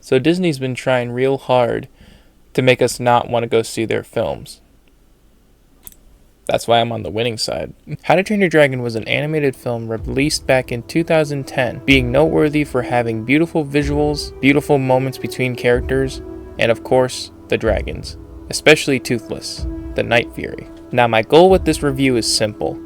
So Disney's been trying real hard to make us not want to go see their films. That's why I'm on the winning side. How to Train Your Dragon was an animated film released back in 2010, being noteworthy for having beautiful visuals, beautiful moments between characters, and of course, the dragons, especially Toothless, the Night Fury. Now my goal with this review is simple: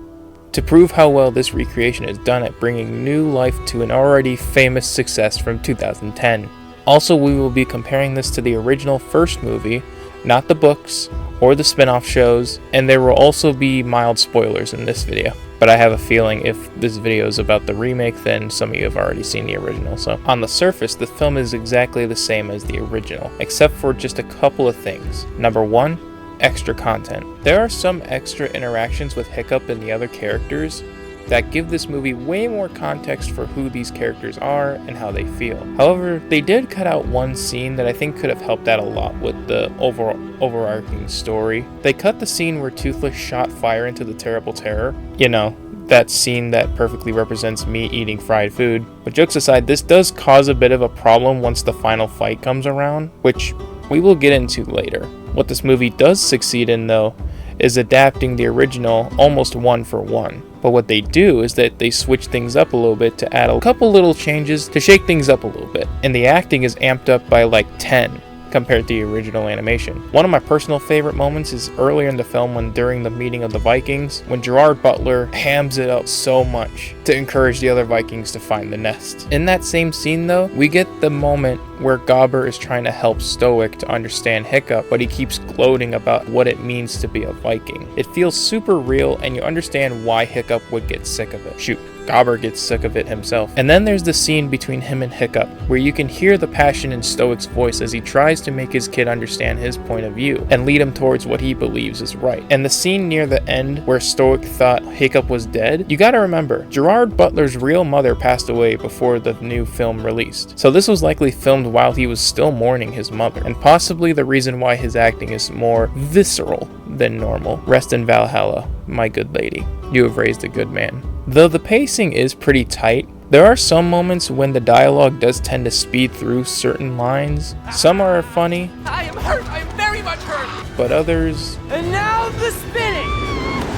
to prove how well this recreation is done at bringing new life to an already famous success from 2010. Also, we will be comparing this to the original first movie, not the books or the spin-off shows, and there will also be mild spoilers in this video. But I have a feeling if this video is about the remake, then some of you have already seen the original. So on the surface, the film is exactly the same as the original, except for just a couple of things. Number one, extra content. There are some extra interactions with Hiccup and the other characters that give this movie way more context for who these characters are and how they feel. However, they did cut out one scene that I think could have helped out a lot with the overarching story. They cut the scene where Toothless shot fire into the Terrible Terror. You know, that scene that perfectly represents me eating fried food. But jokes aside, this does cause a bit of a problem once the final fight comes around, which we will get into later. What this movie does succeed in, though, is adapting the original almost one for one. But what they do is that they switch things up a little bit to add a couple little changes to shake things up a little bit. And the acting is amped up by like 10 compared to the original animation. One of my personal favorite moments is earlier in the film when during the meeting of the Vikings, when Gerard Butler hams it up so much to encourage the other Vikings to find the nest. In that same scene though, we get the moment where Gobber is trying to help Stoic to understand Hiccup, but he keeps gloating about what it means to be a Viking. It feels super real and you understand why Hiccup would get sick of it. Shoot, Gobber gets sick of it himself. And then there's the scene between him and Hiccup, where you can hear the passion in Stoic's voice as he tries to make his kid understand his point of view and lead him towards what he believes is right. And the scene near the end where Stoic thought Hiccup was dead, you gotta remember, Gerard Butler's real mother passed away before the new film released. So this was likely filmed while he was still mourning his mother, and possibly the reason why his acting is more visceral than normal. Rest in Valhalla, my good lady. You have raised a good man. Though the pacing is pretty tight, there are some moments when the dialogue does tend to speed through certain lines. Some are funny. I am hurt. I am very much hurt. But others... And now the spinning.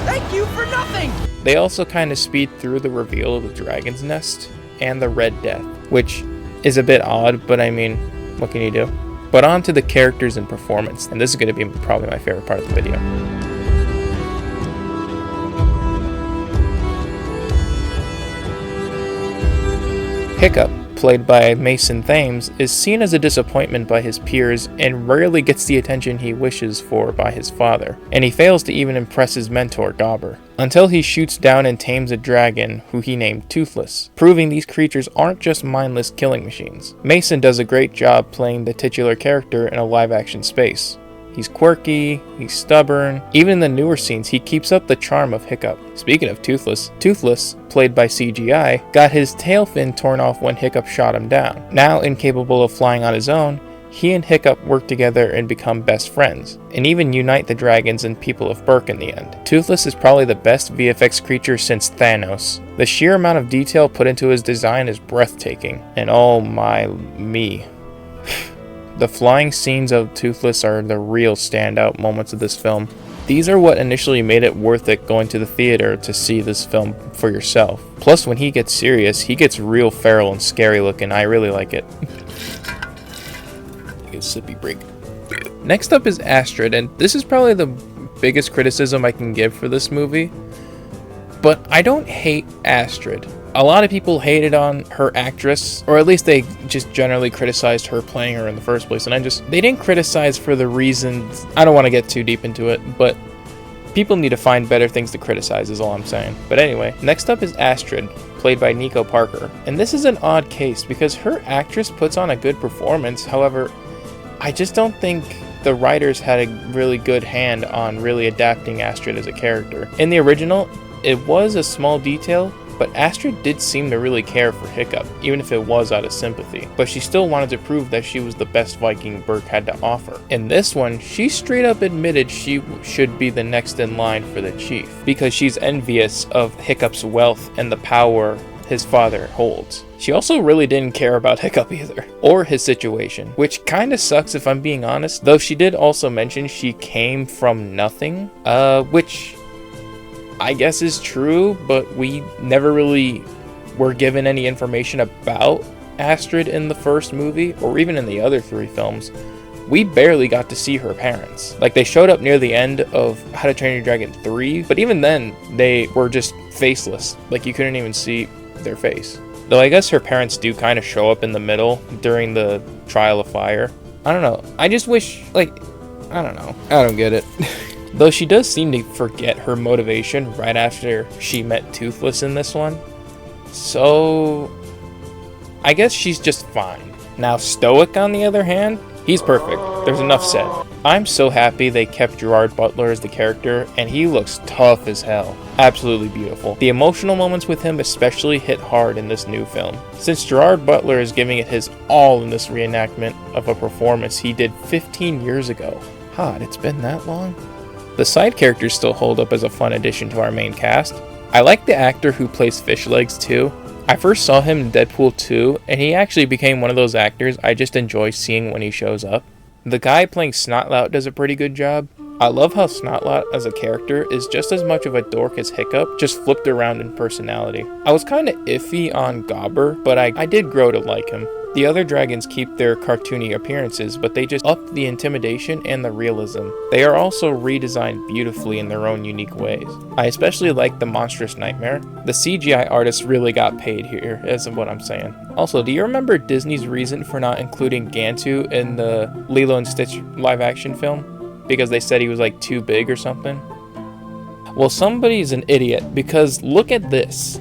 Thank you for nothing. They also kind of speed through the reveal of the dragon's nest and the Red Death, which is a bit odd, but I mean, what can you do? But on to the characters and performance, and this is going to be probably my favorite part of the video. Hiccup, played by Mason Thames, is seen as a disappointment by his peers and rarely gets the attention he wishes for by his father, and he fails to even impress his mentor Gobber, until he shoots down and tames a dragon who he named Toothless, proving these creatures aren't just mindless killing machines. Mason does a great job playing the titular character in a live-action space. He's quirky, he's stubborn. Even in the newer scenes, he keeps up the charm of Hiccup. Speaking of Toothless, played by CGI, got his tail fin torn off when Hiccup shot him down. Now incapable of flying on his own, he and Hiccup work together and become best friends, and even unite the dragons and people of Berk in the end. Toothless is probably the best VFX creature since Thanos. The sheer amount of detail put into his design is breathtaking, and oh my me. The flying scenes of Toothless are the real standout moments of this film. These are what initially made it worth it going to the theater to see this film for yourself. Plus, when he gets serious, he gets real feral and scary looking. I really like it. Take a sippy break. Next up is Astrid, and this is probably the biggest criticism I can give for this movie. But I don't hate Astrid. A lot of people hated on her actress, or at least they just generally criticized her playing her in the first place, and they didn't criticize for the reasons, I don't want to get too deep into it, but people need to find better things to criticize is all I'm saying. But anyway, next up is Astrid, played by Nico Parker, and this is an odd case because her actress puts on a good performance. However, I just don't think the writers had a really good hand on really adapting Astrid as a character. In the original, it was a small detail, but Astrid did seem to really care for Hiccup, even if it was out of sympathy. But she still wanted to prove that she was the best Viking Berk had to offer. In this one, she straight up admitted she should be the next in line for the chief, because she's envious of Hiccup's wealth and the power his father holds. She also really didn't care about Hiccup either, or his situation, which kinda sucks if I'm being honest, though she did also mention she came from nothing, which I guess is true, but we never really were given any information about Astrid in the first movie, or even in the other 3 films. We barely got to see her parents. Like, they showed up near the end of How to Train Your Dragon 3, but even then, they were just faceless. Like, you couldn't even see their face. Though I guess her parents do kind of show up in the middle during the Trial of Fire. I don't know. I just wish, like, I don't know. I don't get it. Though she does seem to forget her motivation right after she met Toothless in this one. So, I guess she's just fine. Now, Stoic, on the other hand, he's perfect. There's enough said. I'm so happy they kept Gerard Butler as the character, and he looks tough as hell. Absolutely beautiful. The emotional moments with him especially hit hard in this new film, since Gerard Butler is giving it his all in this reenactment of a performance he did 15 years ago. God, it's been that long? The side characters still hold up as a fun addition to our main cast. I like the actor who plays Fishlegs too. I first saw him in Deadpool 2, and he actually became one of those actors I just enjoy seeing when he shows up. The guy playing Snotlout does a pretty good job. I love how Snotlout as a character is just as much of a dork as Hiccup, just flipped around in personality. I was kinda iffy on Gobber, but I did grow to like him. The other dragons keep their cartoony appearances, but they just up the intimidation and the realism. They are also redesigned beautifully in their own unique ways. I especially like the Monstrous Nightmare. The CGI artists really got paid here, is what I'm saying. Also, do you remember Disney's reason for not including Gantu in the Lilo and Stitch live action film? Because they said he was like too big or something? Well, somebody's an idiot, because look at this.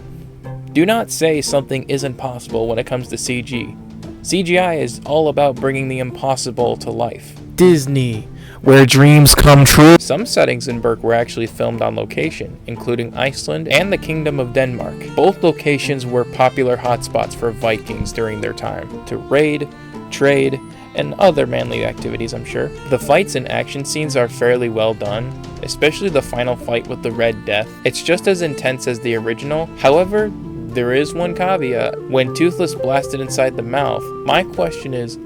Do not say something isn't possible when it comes to CG. CGI is all about bringing the impossible to life. Disney, where dreams come true. Some settings in Berk were actually filmed on location, including Iceland and the Kingdom of Denmark. Both locations were popular hotspots for Vikings during their time, to raid, trade, and other manly activities, I'm sure. The fights and action scenes are fairly well done, especially the final fight with the Red Death. It's just as intense as the original. However, there is one caveat. When Toothless blasted inside the mouth, my question is,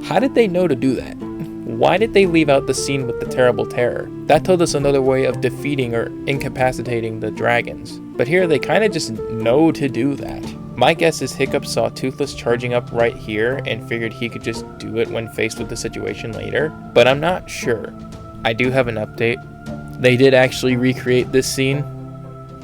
how did they know to do that? Why did they leave out the scene with the terrible terror? That told us another way of defeating or incapacitating the dragons. But here they kind of just know to do that. My guess is Hiccup saw Toothless charging up right here and figured he could just do it when faced with the situation later, but I'm not sure. I do have an update. They did actually recreate this scene,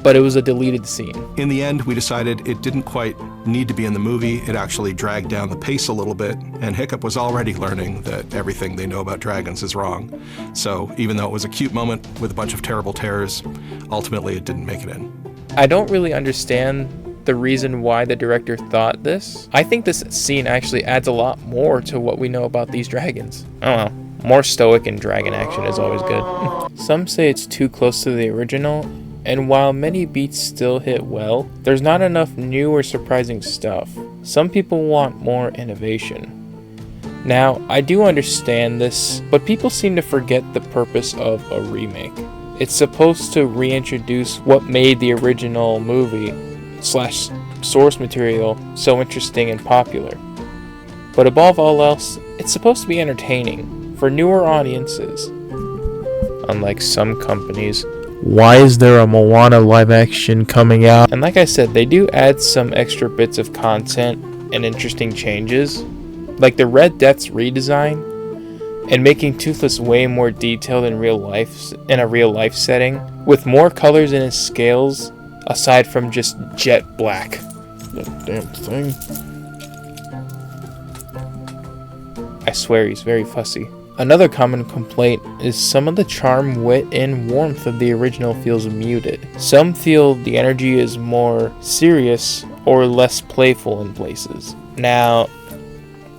but it was a deleted scene. In the end, we decided it didn't quite need to be in the movie. It actually dragged down the pace a little bit, and Hiccup was already learning that everything they know about dragons is wrong. So even though it was a cute moment with a bunch of terrible terrors, ultimately it didn't make it in. I don't really understand the reason why the director thought this. I think this scene actually adds a lot more to what we know about these dragons. I don't know. More stoic and dragon action is always good. Some say it's too close to the original, and while many beats still hit well, there's not enough new or surprising stuff. Some people want more innovation. Now, I do understand this, but people seem to forget the purpose of a remake. It's supposed to reintroduce what made the original movie / source material so interesting and popular. But above all else, it's supposed to be entertaining for newer audiences. Unlike some companies, why is there a Moana live action coming out? And like I said, they do add some extra bits of content and interesting changes, like the Red Death's redesign and making Toothless way more detailed in a real life setting, with more colors in his scales aside from just jet black. That damn thing. I swear he's very fussy. Another common complaint is some of the charm, wit, and warmth of the original feels muted. Some feel the energy is more serious or less playful in places. Now,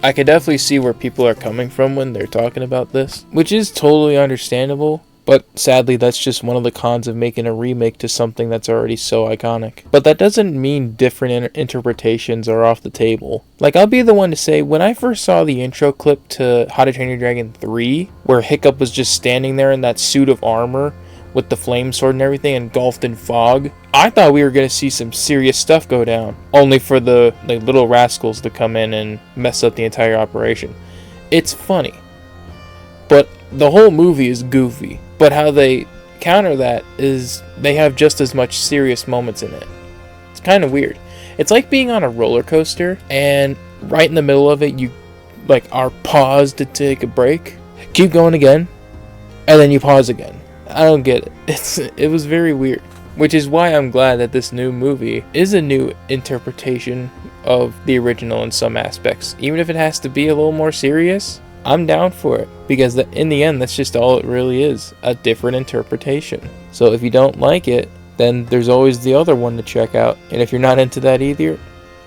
I can definitely see where people are coming from when they're talking about this, which is totally understandable, but sadly that's just one of the cons of making a remake to something that's already so iconic. But that doesn't mean different interpretations are off the table. Like, I'll be the one to say, when I first saw the intro clip to How to Train Your Dragon 3, where Hiccup was just standing there in that suit of armor with the flame sword and everything engulfed in fog. I thought we were going to see some serious stuff go down, only for the little rascals to come in and mess up the entire operation. It's funny, but the whole movie is goofy. But how they counter that is they have just as much serious moments in it. It's kind of weird. It's like being on a roller coaster and right in the middle of it you are paused to take a break, keep going again, and then you pause again. I don't get it. It was very weird, which is why I'm glad that this new movie is a new interpretation of the original in some aspects. Even if it has to be a little more serious, I'm down for it, because in the end that's just all it really is, a different interpretation. So if you don't like it, then there's always the other one to check out, and if you're not into that either,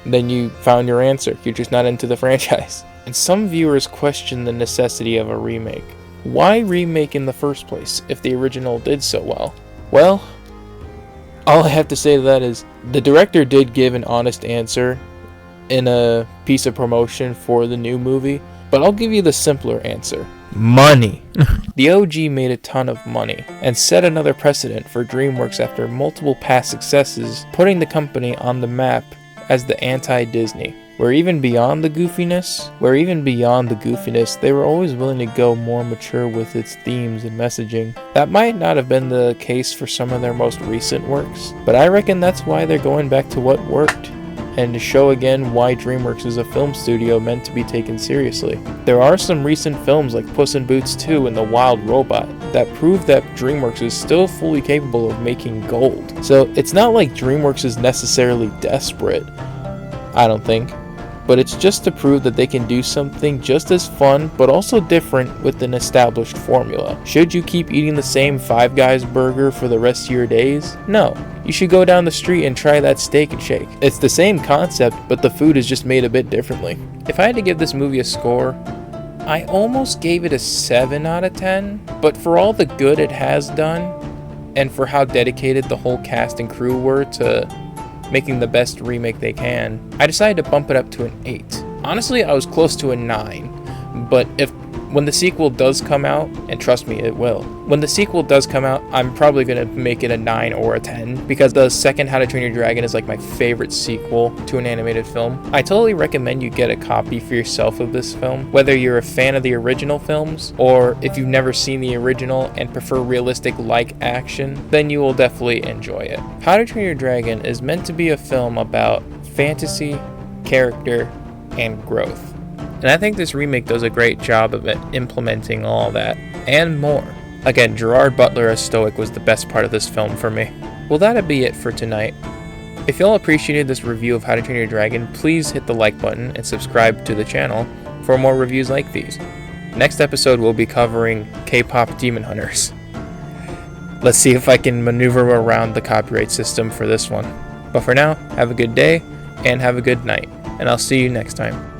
then you found your answer. You're just not into the franchise. And some viewers question the necessity of a remake. Why remake in the first place if the original did so well? Well, all I have to say to that is the director did give an honest answer in a piece of promotion for the new movie, but I'll give you the simpler answer. Money. The OG made a ton of money and set another precedent for DreamWorks after multiple past successes, putting the company on the map as the anti-Disney. Where even beyond the goofiness, they were always willing to go more mature with its themes and messaging. That might not have been the case for some of their most recent works, but I reckon that's why they're going back to what worked, and to show again why DreamWorks is a film studio meant to be taken seriously. There are some recent films like Puss in Boots 2 and The Wild Robot that prove that DreamWorks is still fully capable of making gold. So it's not like DreamWorks is necessarily desperate, I don't think. But it's just to prove that they can do something just as fun but also different with an established formula. Should you keep eating the same Five Guys burger for the rest of your days? No. You should go down the street and try that Steak and Shake. It's the same concept, but the food is just made a bit differently. If I had to give this movie a score, I almost gave it a 7 out of 10, but for all the good it has done, and for how dedicated the whole cast and crew were to making the best remake they can, I decided to bump it up to an 8. Honestly, I was close to a 9, but when the sequel does come out, and trust me, it will, when the sequel does come out, I'm probably going to make it a 9 or a 10, because the second How to Train Your Dragon is my favorite sequel to an animated film. I totally recommend you get a copy for yourself of this film, whether you're a fan of the original films, or if you've never seen the original and prefer realistic action, then you will definitely enjoy it. How to Train Your Dragon is meant to be a film about fantasy, character, and growth. And I think this remake does a great job of it, implementing all that, and more. Again, Gerard Butler as Stoic was the best part of this film for me. Well, that'd be it for tonight. If y'all appreciated this review of How to Train Your Dragon, please hit the like button and subscribe to the channel for more reviews like these. Next episode we'll be covering K-pop Demon Hunters. Let's see if I can maneuver around the copyright system for this one. But for now, have a good day and have a good night, and I'll see you next time.